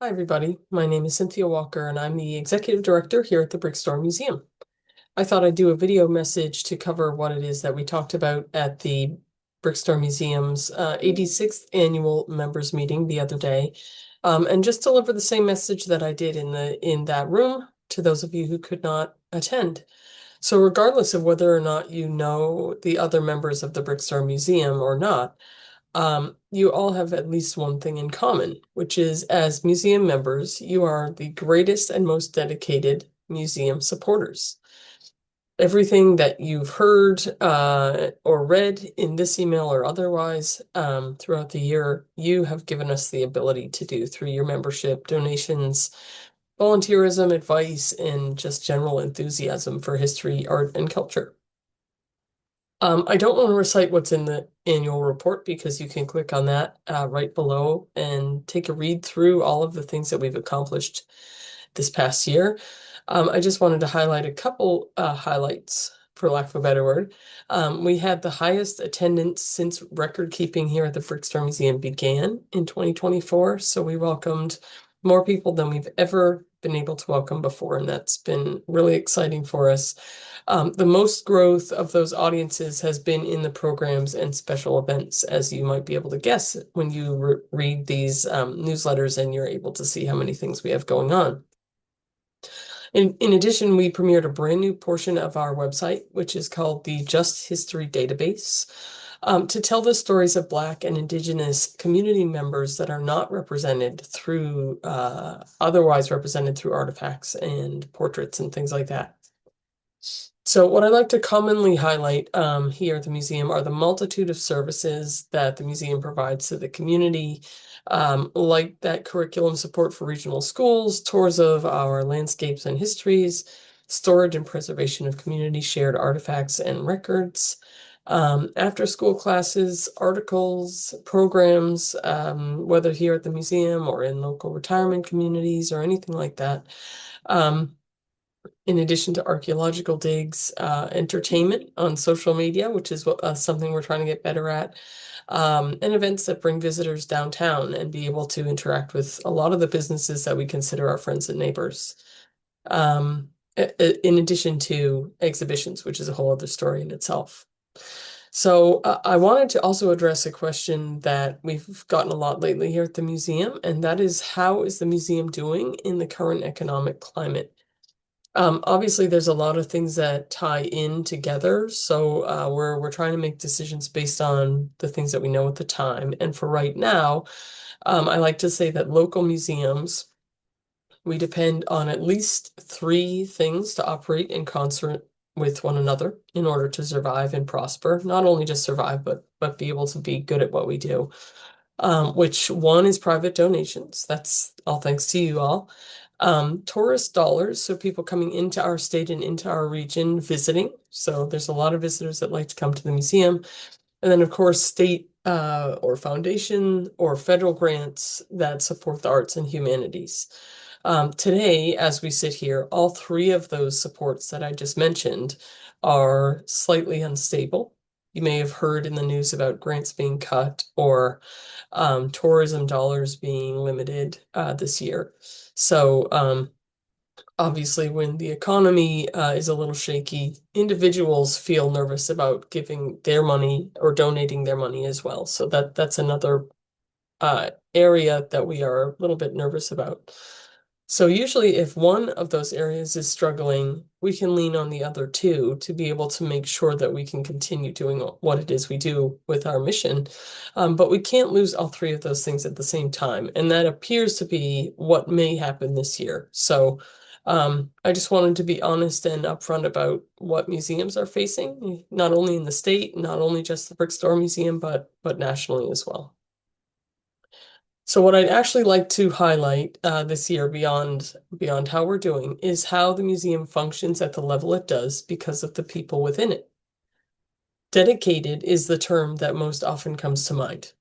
Hi, everybody. My name is Cynthia Walker, and I'm the Executive Director here at the Brickstore Museum. I thought I'd do a video message to cover what it is that we talked about at the Brickstore Museum's 86th annual members meeting the other day, and just deliver the same message that I did in that room to those of you who could not attend. So regardless of whether or not you know the other members of the Brickstore Museum or not, you all have at least one thing in common, which is as museum members, you are the greatest and most dedicated museum supporters. Everything that you've heard or read in this email or otherwise throughout the year, you have given us the ability to do through your membership, donations, volunteerism, advice, and just general enthusiasm for history, art, and culture. I don't want to recite what's in the annual report because you can click on that right below and take a read through all of the things that we've accomplished this past year. I just wanted to highlight a couple highlights, for lack of a better word. We had the highest attendance since record keeping here at the Brickstore Museum began in 2024. So we welcomed more people than we've ever been able to welcome before, and that's been really exciting for us. The most growth of those audiences has been in the programs and special events, as you might be able to guess when you read these newsletters and you're able to see how many things we have going on. In addition, we premiered a brand new portion of our website, which is called the Just History Database, to tell the stories of Black and Indigenous community members that are not represented through, otherwise represented through artifacts and portraits and things like that. So what I like to commonly highlight here at the museum are the multitude of services that the museum provides to the community, like that curriculum support for regional schools, tours of our landscapes and histories, storage and preservation of community shared artifacts and records, after school classes, articles, programs, whether here at the museum or in local retirement communities or anything like that. In addition to archaeological digs, entertainment on social media, which is something we're trying to get better at, and events that bring visitors downtown and be able to interact with a lot of the businesses that we consider our friends and neighbors. In addition to exhibitions, which is a whole other story in itself. So I wanted to also address a question that we've gotten a lot lately here at the museum, and that is, how is the museum doing in the current economic climate? Obviously, there's a lot of things that tie in together, so we're trying to make decisions based on the things that we know at the time. And for right now, I like to say that local museums, we depend on at least three things to operate in concert with one another in order to survive and prosper. Not only just survive, but be able to be good at what we do. Which one is private donations. That's all thanks to you all. Tourist dollars, so people coming into our state and into our region visiting. So there's a lot of visitors that like to come to the museum. And then, of course, state or foundation or federal grants that support the arts and humanities. Today, as we sit here, all three of those supports that I just mentioned are slightly unstable. You may have heard in the news about grants being cut or tourism dollars being limited this year. So obviously, when the economy is a little shaky, individuals feel nervous about giving their money or donating their money as well. So that's another area that we are a little bit nervous about. So usually if one of those areas is struggling, we can lean on the other two to be able to make sure that we can continue doing what it is we do with our mission. But we can't lose all three of those things at the same time. And that appears to be what may happen this year. So I just wanted to be honest and upfront about what museums are facing, not only in the state, not only just the Brickstore Museum, but nationally as well. So what I'd actually like to highlight this year beyond how we're doing is how the museum functions at the level it does because of the people within it. Dedicated is the term that most often comes to mind.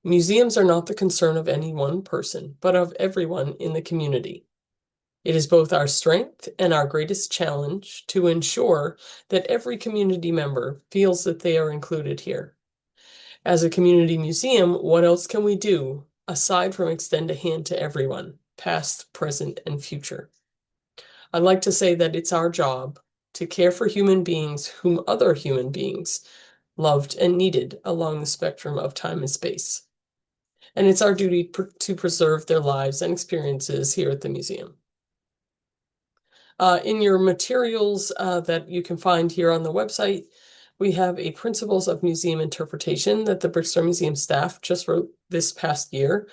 Museums are not the concern of any one person, but of everyone in the community. It is both our strength and our greatest challenge to ensure that every community member feels that they are included here. As a community museum, what else can we do aside from extend a hand to everyone? past, present, and future. I like to say that it's our job to care for human beings whom other human beings loved and needed along the spectrum of time and space. And it's our duty to preserve their lives and experiences here at the museum. In your materials that you can find here on the website, we have a Principles of Museum Interpretation that the Brickstore Museum staff just wrote this past year.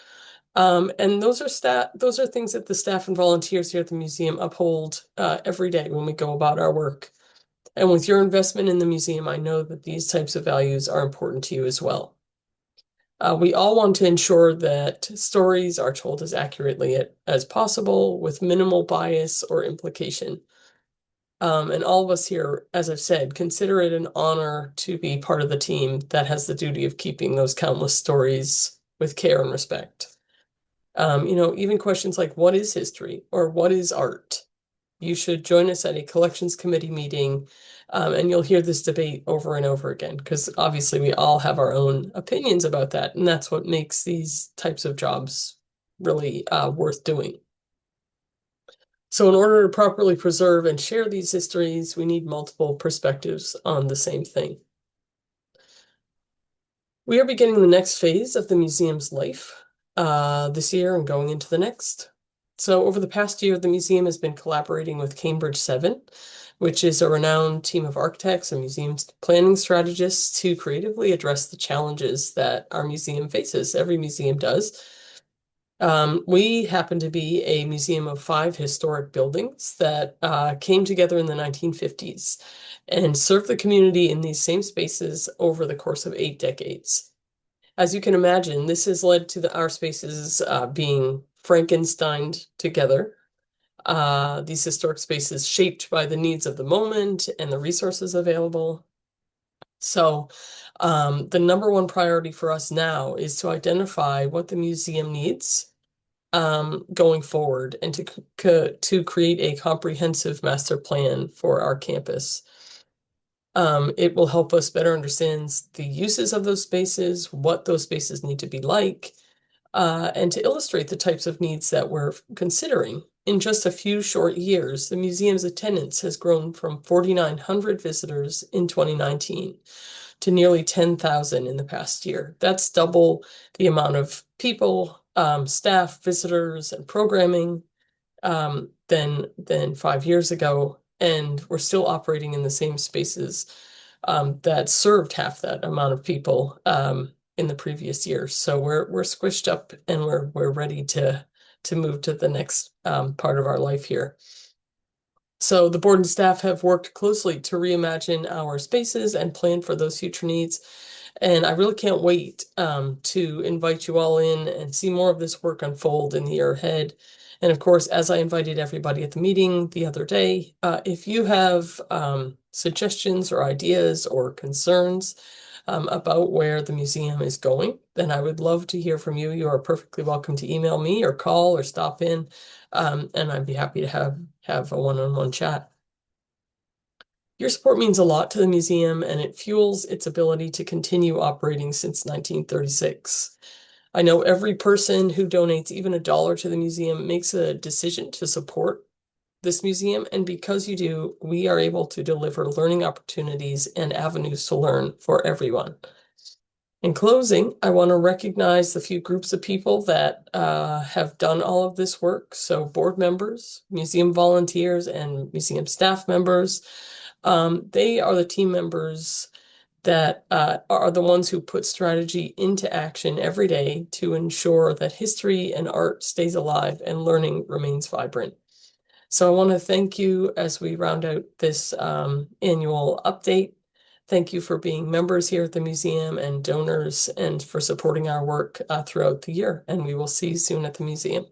And those are things that the staff and volunteers here at the museum uphold every day when we go about our work. And with your investment in the museum, I know that these types of values are important to you as well. We all want to ensure that stories are told as accurately as possible with minimal bias or implication. And all of us here, as I've said, consider it an honor to be part of the team that has the duty of keeping those countless stories with care and respect. Even questions like what is history or what is art? You should join us at a collections committee meeting, and you'll hear this debate over and over again, because obviously we all have our own opinions about that, and that's what makes these types of jobs really worth doing. So in order to properly preserve and share these histories, we need multiple perspectives on the same thing. We are beginning the next phase of the museum's life this year and going into the next. So over the past year, the museum has been collaborating with Cambridge 7, which is a renowned team of architects and museum planning strategists to creatively address the challenges that our museum faces. Every museum does. We happen to be a museum of 5 historic buildings that came together in the 1950s and served the community in these same spaces over the course of 8 decades. As you can imagine, this has led to our spaces being Frankensteined together. These historic spaces shaped by the needs of the moment and the resources available. So the number one priority for us now is to identify what the museum needs going forward and to create a comprehensive master plan for our campus. It will help us better understand the uses of those spaces, what those spaces need to be like, and to illustrate the types of needs that we're considering. In just a few short years, the museum's attendance has grown from 4,900 visitors in 2019 to nearly 10,000 in the past year. That's double the amount of people, staff, visitors, and programming than 5 years ago. And we're still operating in the same spaces that served half that amount of people in the previous year. So we're squished up and we're ready to move to the next part of our life here. So the board and staff have worked closely to reimagine our spaces and plan for those future needs. And I really can't wait to invite you all in and see more of this work unfold in the year ahead. And of course, as I invited everybody at the meeting the other day, if you have suggestions or ideas or concerns about where the museum is going, then I would love to hear from you. You are perfectly welcome to email me or call or stop in, and I'd be happy to have a one-on-one chat. Your support means a lot to the museum, and it fuels its ability to continue operating since 1936. I know every person who donates even $1 to the museum makes a decision to support this museum, and because you do, we are able to deliver learning opportunities and avenues to learn for everyone. In closing, I want to recognize the few groups of people that have done all of this work. So board members, museum volunteers, and museum staff members. They are the team members that are the ones who put strategy into action every day to ensure that history and art stays alive and learning remains vibrant. So I want to thank you as we round out this annual update. Thank you for being members here at the museum and donors and for supporting our work throughout the year. And we will see you soon at the museum.